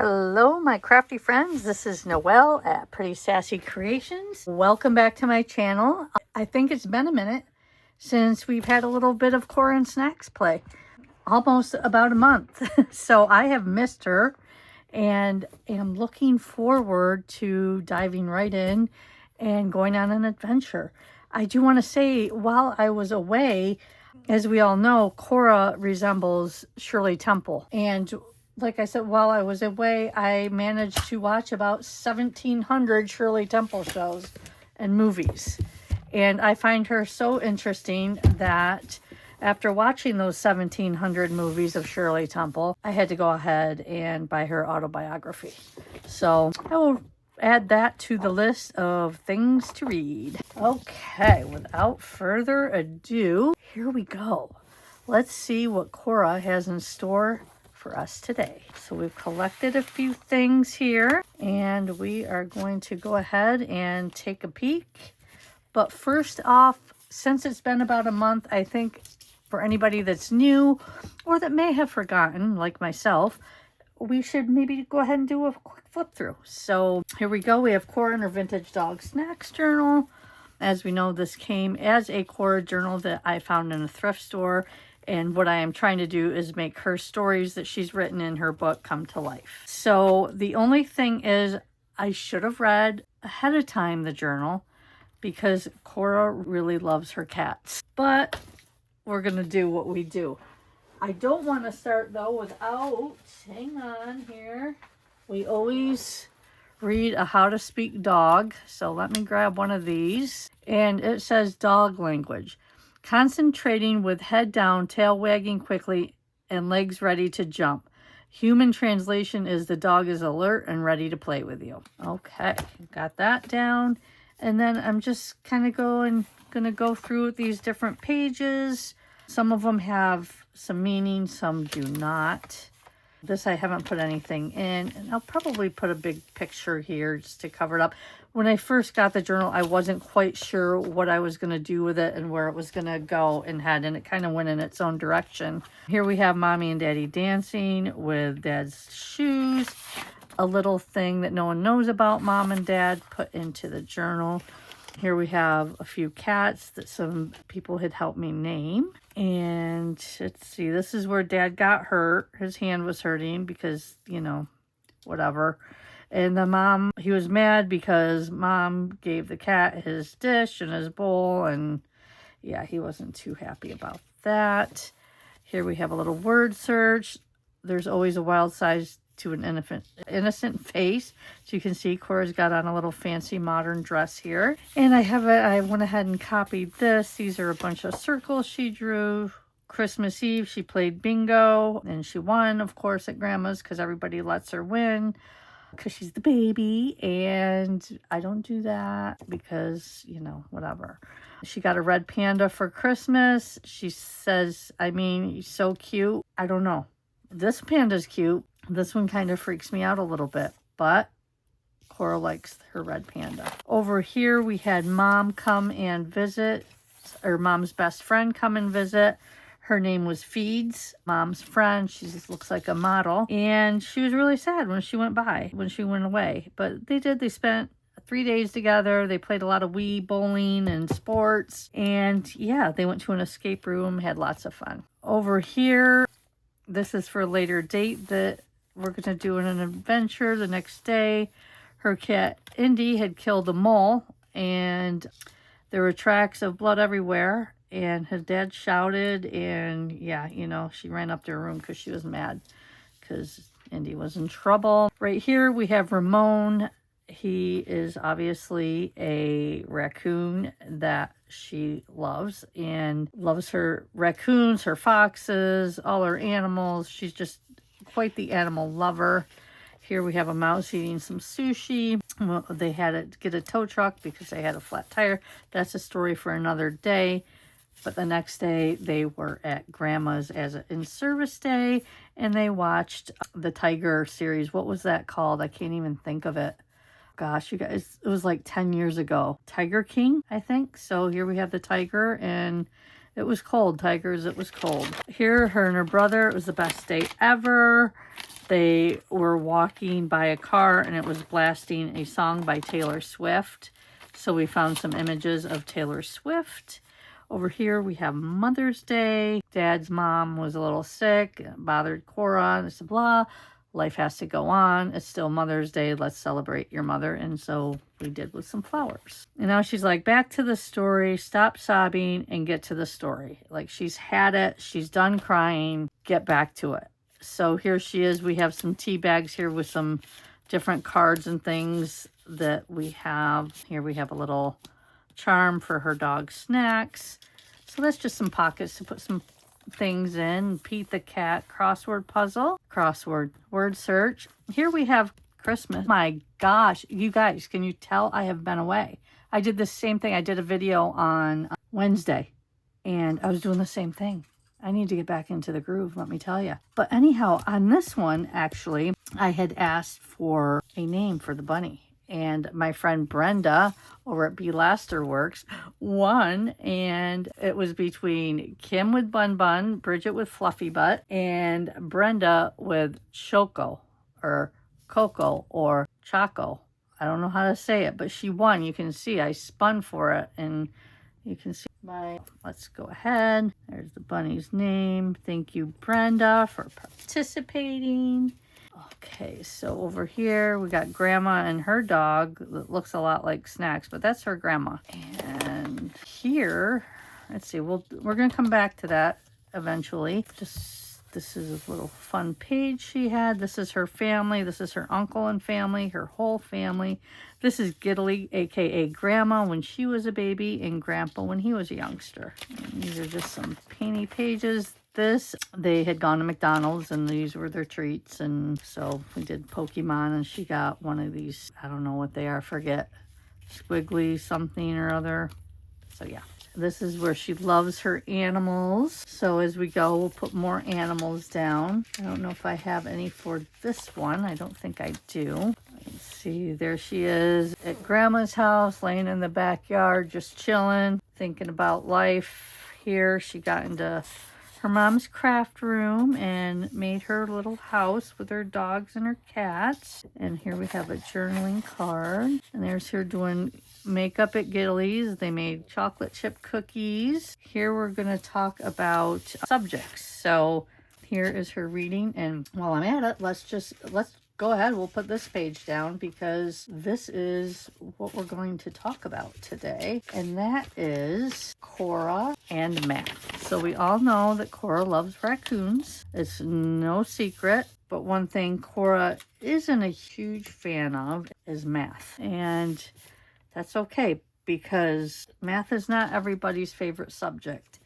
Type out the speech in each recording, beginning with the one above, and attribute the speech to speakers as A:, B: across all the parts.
A: Hello, my crafty friends. This is Noelle at Pretty Sassy Creations. Welcome back to my channel. I think it's been a minute since we've had a little bit of Cora and Snacks play. Almost about a month. So I have missed her and am looking forward to diving right in and going on an adventure. I do want to say, while I was away, as we all know, Cora resembles Shirley Temple. And like I said, while I was away, I managed to watch about 1,700 Shirley Temple shows and movies. And I find her so interesting that after watching those 1,700 movies of Shirley Temple, I had to go ahead and buy her autobiography. So I will add that to the list of things to read. Okay, without further ado, here we go. Let's see what Cora has in store for us today. So we've collected a few things here and we are going to go ahead and take a peek. But first off, since it's been about a month, I think for anybody that's new or that may have forgotten, like myself, we should maybe go ahead and do a quick flip through. So here we go. We have Cora and her Vintage Dog Snacks Journal. As we know, this came as a Cora journal that I found in a thrift store. And what I am trying to do is make her stories that she's written in her book come to life. So the only thing is I should have read ahead of time the journal because Cora really loves her cats. But we're going to do what we do. I don't want to start though without, hang on here. We always read a How to Speak Dog. So let me grab one of these. And it says dog language. Concentrating with head down, tail wagging quickly, and legs ready to jump. Human translation is the dog is alert and ready to play with you. Okay, got that down. And then I'm just kind of going to go through these different pages. Some of them have some meaning, some do not. This I haven't put anything in, and I'll probably put a big picture here just to cover it up. When I first got the journal, I wasn't quite sure what I was going to do with it and where it was going to go and head, and it kind of went in its own direction. Here we have Mommy and Daddy dancing with Dad's shoes. A little thing that no one knows about Mom and Dad put into the journal. Here we have a few cats that some people had helped me name. And let's see, this is where Dad got hurt. His hand was hurting because, you know, whatever. And the mom, he was mad because Mom gave the cat his dish and his bowl. And yeah, he wasn't too happy about that. Here we have a little word search. There's always a wild side to an innocent face. So you can see Cora's got on a little fancy modern dress here. And I went ahead and copied this. These are a bunch of circles she drew. Christmas Eve, she played bingo and she won, of course, at Grandma's because everybody lets her win because she's the baby. And I don't do that because, you know, whatever. She got a red panda for Christmas. She says, I mean, he's so cute. I don't know. This panda's cute. This one kind of freaks me out a little bit, but Cora likes her red panda. Over here, we had Mom come and visit, or Mom's best friend come and visit. Her name was Feeds, Mom's friend. She just looks like a model. And she was really sad when she went away. But they spent 3 days together. They played a lot of Wii, bowling, and sports. And yeah, they went to an escape room, had lots of fun. Over here, this is for a later date that we're going to do an adventure the next day. Her cat, Indy, had killed a mole, and there were tracks of blood everywhere, and her dad shouted, and yeah, you know, she ran up to her room because she was mad because Indy was in trouble. Right here, we have Ramon. He is obviously a raccoon that she loves and loves her raccoons, her foxes, all her animals. She's just quite the animal lover. Here we have a mouse eating some sushi. Well, they had to get a tow truck because they had a flat tire. That's a story for another day. But the next day they were at Grandma's as an in-service day and they watched the Tiger series. What was that called? I can't even think of it. Gosh, you guys, it was like 10 years ago. Tiger King, I think. So here we have the tiger, and it was cold. Tigers, it was cold. Here, her and her brother, it was the best day ever. they were walking by a car and it was blasting a song by Taylor Swift. So we found some images of Taylor Swift. Over here we have Mother's Day. Dad's mom was a little sick, bothered Cora, and blah. Life has to go on. It's still Mother's Day. Let's celebrate your mother. And so we did with some flowers. And now she's like, back to the story. Stop sobbing and get to the story. Like, she's had it. She's done crying. Get back to it. So here she is. We have some tea bags here with some different cards and things that we have. Here we have a little charm for her dog Snacks. So that's just some pockets to put some things in. Pete the cat crossword puzzle, crossword word search. Here we have Christmas. My gosh, you guys, can you tell I have been away? I did the same thing. I did a video on Wednesday and I was doing the same thing. I need to get back into the groove, let me tell you. But anyhow, on this one, actually, I had asked for a name for the bunny. And my friend Brenda over at Be Laster Works won. And it was between Kim with Bun Bun, Bridget with Fluffy Butt, and Brenda with Choco or Coco or Choco. I don't know how to say it, but she won. You can see I spun for it and you can see let's go ahead. There's the bunny's name. Thank you, Brenda, for participating. Okay, so over here we got Grandma and her dog that looks a lot like Snacks, but that's her grandma. And here, let's see, we're gonna come back to that eventually. This is a little fun page she had. This is her family. This is her uncle and family, her whole family. This is Giddly, aka Grandma when she was a baby, and Grandpa when he was a youngster. And these are just some painty pages. They had gone to McDonald's and these were their treats, and so we did Pokemon and she got one of these, I don't know what they are, forget, squiggly something or other. So yeah, this is where she loves her animals. So as we go, we'll put more animals down. I don't know if I have any for this one. I don't think I do. Let's see, there she is at Grandma's house, laying in the backyard, just chilling, thinking about life. Here she got into her mom's craft room and made her little house with her dogs and her cats. And here we have a journaling card. And there's her doing makeup at Gilly's. They made chocolate chip cookies. Here we're going to talk about subjects. So here is her reading. And while I'm at it, let's go ahead. We'll put this page down because this is what we're going to talk about today. And that is Cora and math. So we all know that Cora loves raccoons. It's no secret. But one thing Cora isn't a huge fan of is math. And that's okay because math is not everybody's favorite subject.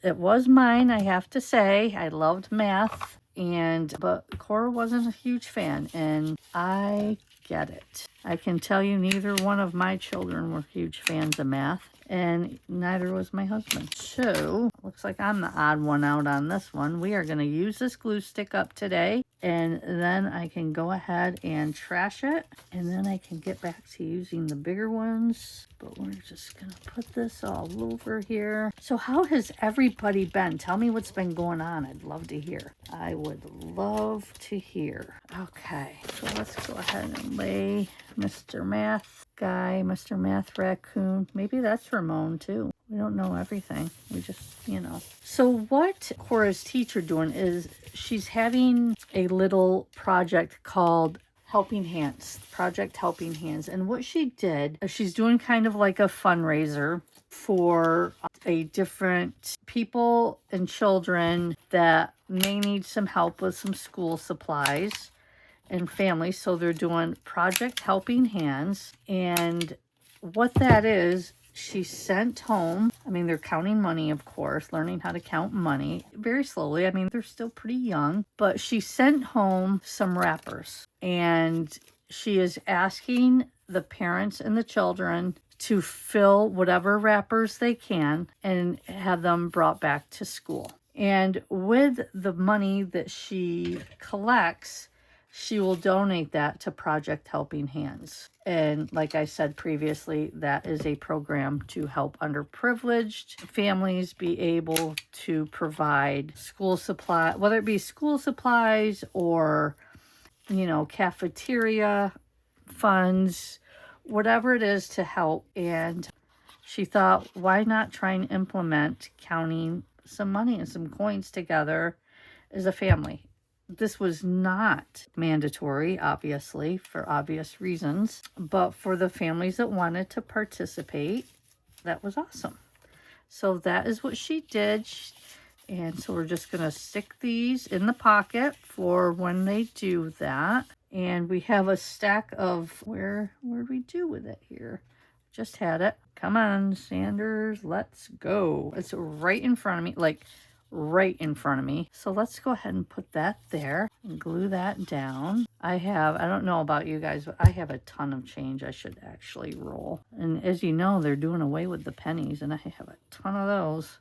A: It was mine, I have to say. I loved math. But Cora wasn't a huge fan, and I get it. I can tell you neither one of my children were huge fans of math, and neither was my husband. So, looks like I'm the odd one out on this one. We are going to use this glue stick up today, and then I can go ahead and trash it, and then I can get back to using the bigger ones. But we're just going to put this all over here. So how has everybody been? Tell me what's been going on. I'd love to hear. I would love to hear. Okay, so let's go ahead and lay Mr. Math guy, Mr. Math raccoon. Maybe that's Ramon too. We don't know everything. We just, So what Cora's teacher doing is she's having a little project called Helping Hands, Project Helping Hands. And what she did, she's doing kind of like a fundraiser for a different people and children that may need some help with some school supplies and families. So they're doing Project Helping Hands. And what that is, she sent home, they're counting money, of course, learning how to count money very slowly. They're still pretty young, but she sent home some wrappers and she is asking the parents and the children to fill whatever wrappers they can and have them brought back to school. And with the money that she collects, she will donate that to Project Helping Hands. And like I said previously, that is a program to help underprivileged families be able to provide school supply, whether it be school supplies or you know, cafeteria funds, whatever it is to help. And she thought, why not try and implement counting some money and some coins together as a family? This was not mandatory, obviously, for obvious reasons, but for the families that wanted to participate, that was awesome. So that is what she did. And so we're just going to stick these in the pocket for when they do that. And we have a stack of, where do we do with it here? Just had it. Come on, Sanders, let's go. It's right in front of me, like right in front of me. So let's go ahead and put that there and glue that down. I don't know about you guys, but I have a ton of change I should actually roll. And as you know, they're doing away with the pennies, and I have a ton of those.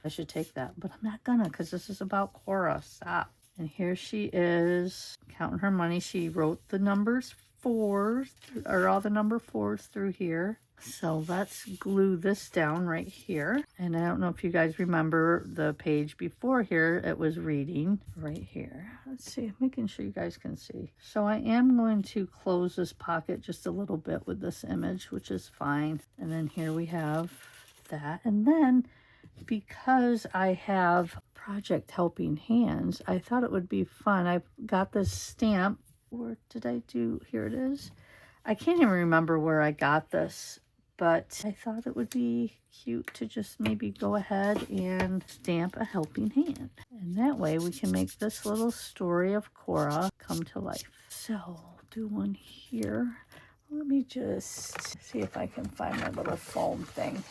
A: I should take that, but I'm not gonna, because this is about Cora. Stop. And here she is counting her money. She wrote the numbers fours, or all the number fours through here. So let's glue this down right here. And I don't know if you guys remember the page before here, it was reading right here. Let's see, making sure you guys can see. So I am going to close this pocket just a little bit with this image, which is fine. And then here we have that. And then because I have Project Helping Hands, I thought it would be fun. I've got this stamp. Where did I do? Here it is. I can't even remember where I got this, but I thought it would be cute to just maybe go ahead and stamp a helping hand. And that way we can make this little story of Cora come to life. So I'll do one here. Let me just see if I can find my little foam thing.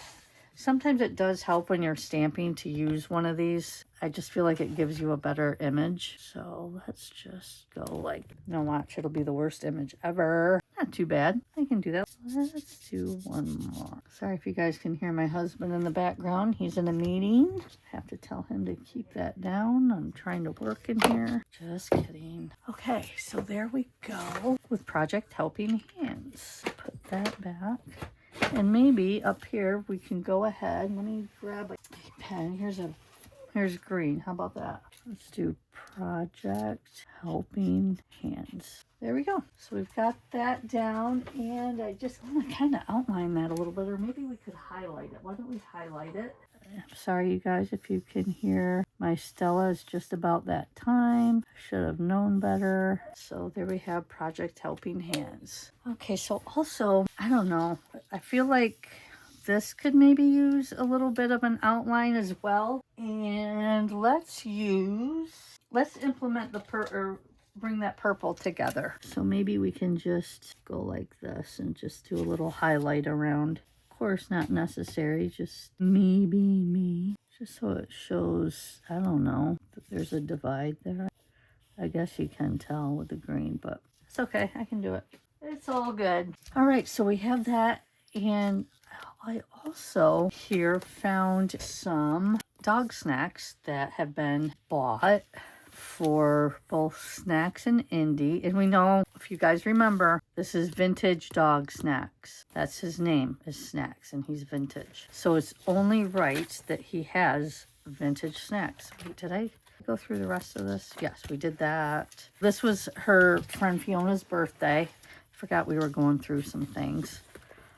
A: Sometimes it does help when you're stamping to use one of these. I just feel like it gives you a better image. So let's just go like, no, watch, it'll be the worst image ever. Not too bad. I can do that. Let's do one more. Sorry if you guys can hear my husband in the background. He's in a meeting. I have to tell him to keep that down. I'm trying to work in here. Just kidding. Okay, so there we go with Project Helping Hands. Put that back. And maybe up here we can go ahead. Let me grab a pen. Here's green. How about that? Let's do Project Helping Hands. There we go. So we've got that down, and I just want to kind of outline that a little bit, or maybe we could highlight it. Why don't we highlight it? I'm sorry, you guys, if you can hear my Stella is just about that time. I should have known better. So there we have Project Helping Hands. Okay, so also, I don't know, I feel like this could maybe use a little bit of an outline as well. And let's implement bring that purple together. So maybe we can just go like this and just do a little highlight around. Of course, not necessary, just maybe me. Just so it shows, I don't know, that there's a divide there. I guess you can tell with the green, but it's okay. I can do it. It's all good. All right, so we have that. And I also here found some dog snacks that have been bought for both Snacks and Indy. And we know, if you guys remember, this is Vintage Dog Snacks. That's his name, is Snacks, and he's vintage. So it's only right that he has vintage snacks. Wait, did I go through the rest of this? Yes, we did that. This was her friend Fiona's birthday. Forgot we were going through some things.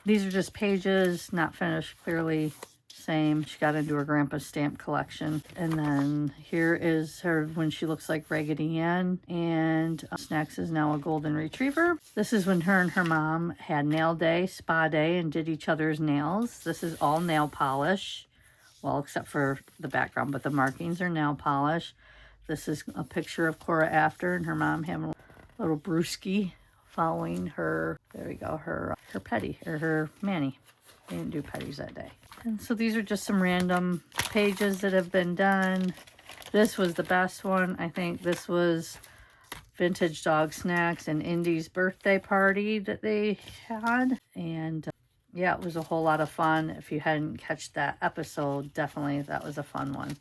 A: These are just pages, not finished, clearly. Same. She got into her grandpa's stamp collection. And then here is her when she looks like Raggedy Ann. And Snacks is now a golden retriever. This is when her and her mom had nail day, spa day, and did each other's nails. This is all nail polish. Well, except for the background, but the markings are nail polish. This is a picture of Cora after, and her mom having a little brewski following her, there we go, her petty, or her Manny. They didn't do petties that day. And so these are just some random pages that have been done. This was the best one. I think this was Vintage Dog Snacks and Indy's birthday party that they had. And yeah, it was a whole lot of fun. If you hadn't catch that episode, definitely that was a fun one.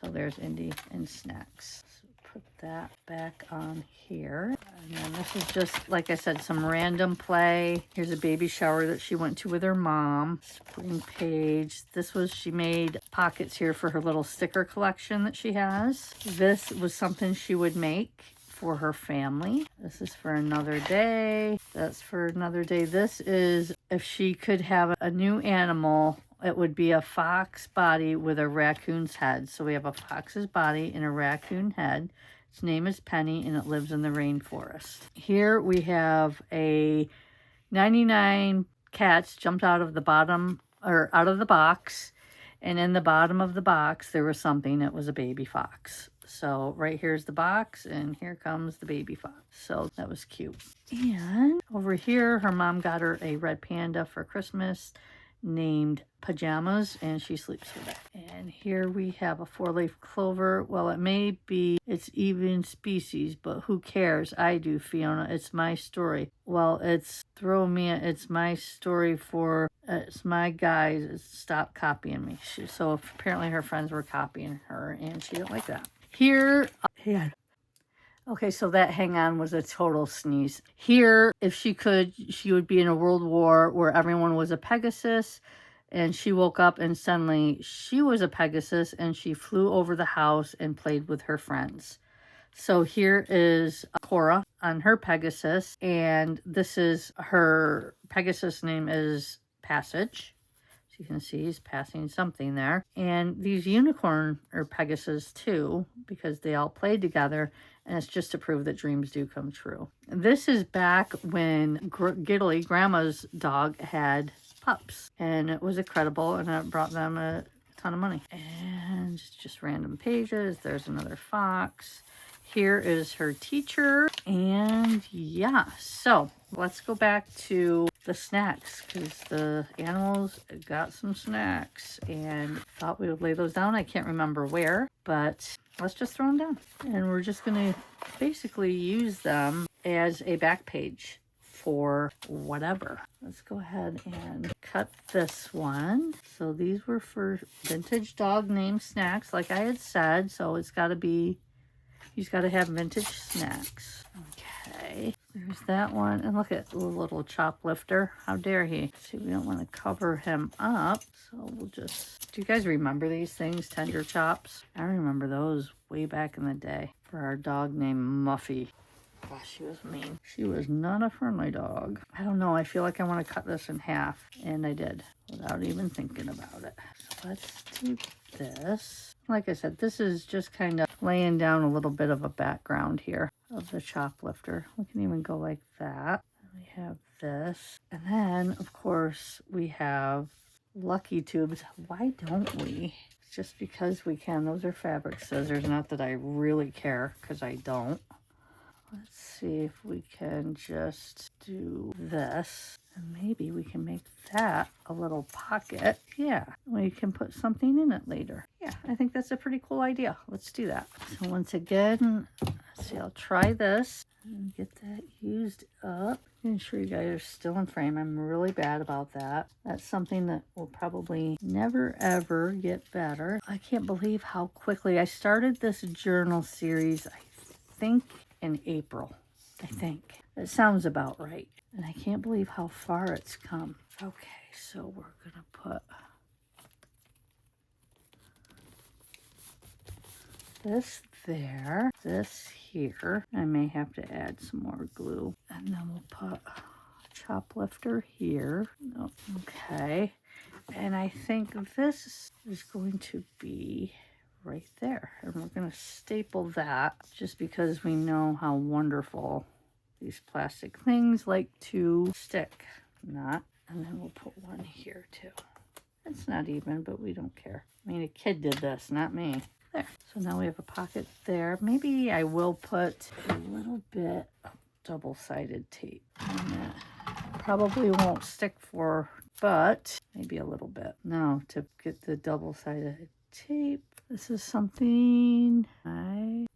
A: So there's Indy and Snacks. Put that back on here. And then this is just, like I said, some random play. Here's a baby shower that she went to with her mom. Spring page. This was, she made pockets here for her little sticker collection that she has. This was something she would make for her family. This is for another day. That's for another day. This is if she could have a new animal, it would be a fox body with a raccoon's head. So we have a fox's body and a raccoon head. Its name is Penny, and it lives in the rainforest. Here we have a 99 cats jumped out of the bottom, or out of the box. And in the bottom of the box, there was something. It was a baby fox. So right here's the box, and here comes the baby fox. So that was cute. And over here, her mom got her a red panda for Christmas named Pajamas, and she sleeps with it. And here we have a 4-leaf clover. Well, it may be it's even species, but who cares? I do, Fiona. It's my story. Well, it's it's my story for it's my guys. Stop copying me. So apparently her friends were copying her, and she didn't like that. Here, okay, so that hang on was a total sneeze. Here, if she could, she would be in a world war where everyone was a Pegasus, and she woke up and suddenly she was a Pegasus, and she flew over the house and played with her friends. So here is Cora on her Pegasus, and this is her Pegasus name is Passage. You can see he's passing something there. And these unicorn are Pegasus too, because they all played together, and it's just to prove that dreams do come true. This is back when Giddly, Grandma's dog, had pups, and it was incredible, and it brought them a ton of money. And just random pages. There's another fox. Here is her teacher, and yeah, so let's go back to the snacks, because the animals got some snacks and thought we would lay those down. I can't remember where, but let's just throw them down, and we're just going to basically use them as a back page for whatever. Let's go ahead and cut this one. So these were for vintage dog name snacks, like I had said, so it's got to be, he's got to have vintage snacks. Okay, there's that one. And look at the little choplifter. How dare he? See, we don't want to cover him up, so we'll just... Do you guys remember these things, tender chops? I remember those way back in the day for our dog named Muffy. Gosh, she was mean. She was not a friendly dog. I don't know. I feel like I want to cut this in half, and I did without even thinking about it. So let's do this. Like I said, this is just kind of laying down a little bit of a background here of the choplifter. We can even go like that. We have this. And then, of course, we have Lucky Tubes. Why don't we? It's just because we can. Those are fabric scissors. Not that I really care, because I don't. Let's see if we can just do this. And maybe we can make that a little pocket. Yeah, we can put something in it later. Yeah, I think that's a pretty cool idea. Let's do that. So once again, let's see, I'll try this and get that used up. I'm sure you guys are still in frame. I'm really bad about that. That's something that will probably never ever get better. I can't believe how quickly I started this journal series, I think in April. I think. It sounds about right. And I can't believe how far it's come. Okay, so we're going to put this there, this here. I may have to add some more glue. And then we'll put a choplifter here. Oh, okay. And I think this is going to be right there. And we're going to staple that just because we know how wonderful these plastic things like to stick. Not. And then we'll put one here too. It's not even, but we don't care. I mean, a kid did this, not me. There. So now we have a pocket there. Maybe I will put a little bit of double-sided tape on that. Probably won't stick for, but maybe a little bit. Now to get the double-sided tape, this is something I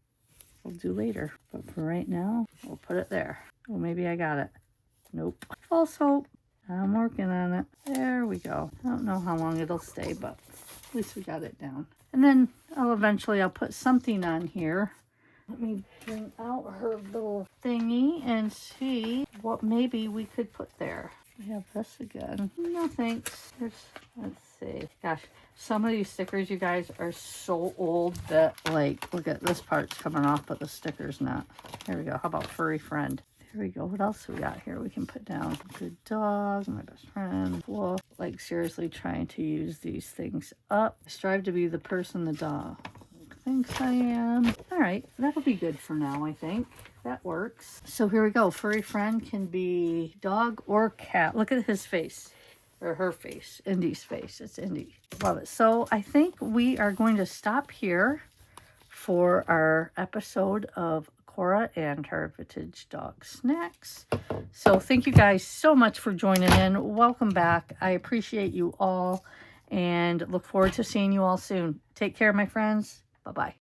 A: will do later. But for right now, we'll put it there. Oh, maybe I got it. Nope. False hope. I'm working on it. There we go. I don't know how long it'll stay, but at least we got it down. And then I'll put something on here. Let me bring out her little thingy and see what maybe we could put there. I have this again. No thanks. Let's see. Gosh, some of these stickers, you guys, are so old that, like, look at this part's coming off, but the sticker's not. Here we go. How about furry friend? There we go. What else we got here? We can put down good dog, my best friend. Wolf. Like, seriously trying to use these things up. I strive to be the person the dog thinks I am. All right, that'll be good for now, I think. That works. So here we go. Furry friend can be dog or cat. Look at his face, or her face, Indy's face. It's Indy. Love it. So I think we are going to stop here for our episode of Cora and her vintage dog snacks. So thank you guys so much for joining in. Welcome back. I appreciate you all and look forward to seeing you all soon. Take care, my friends. Bye-bye.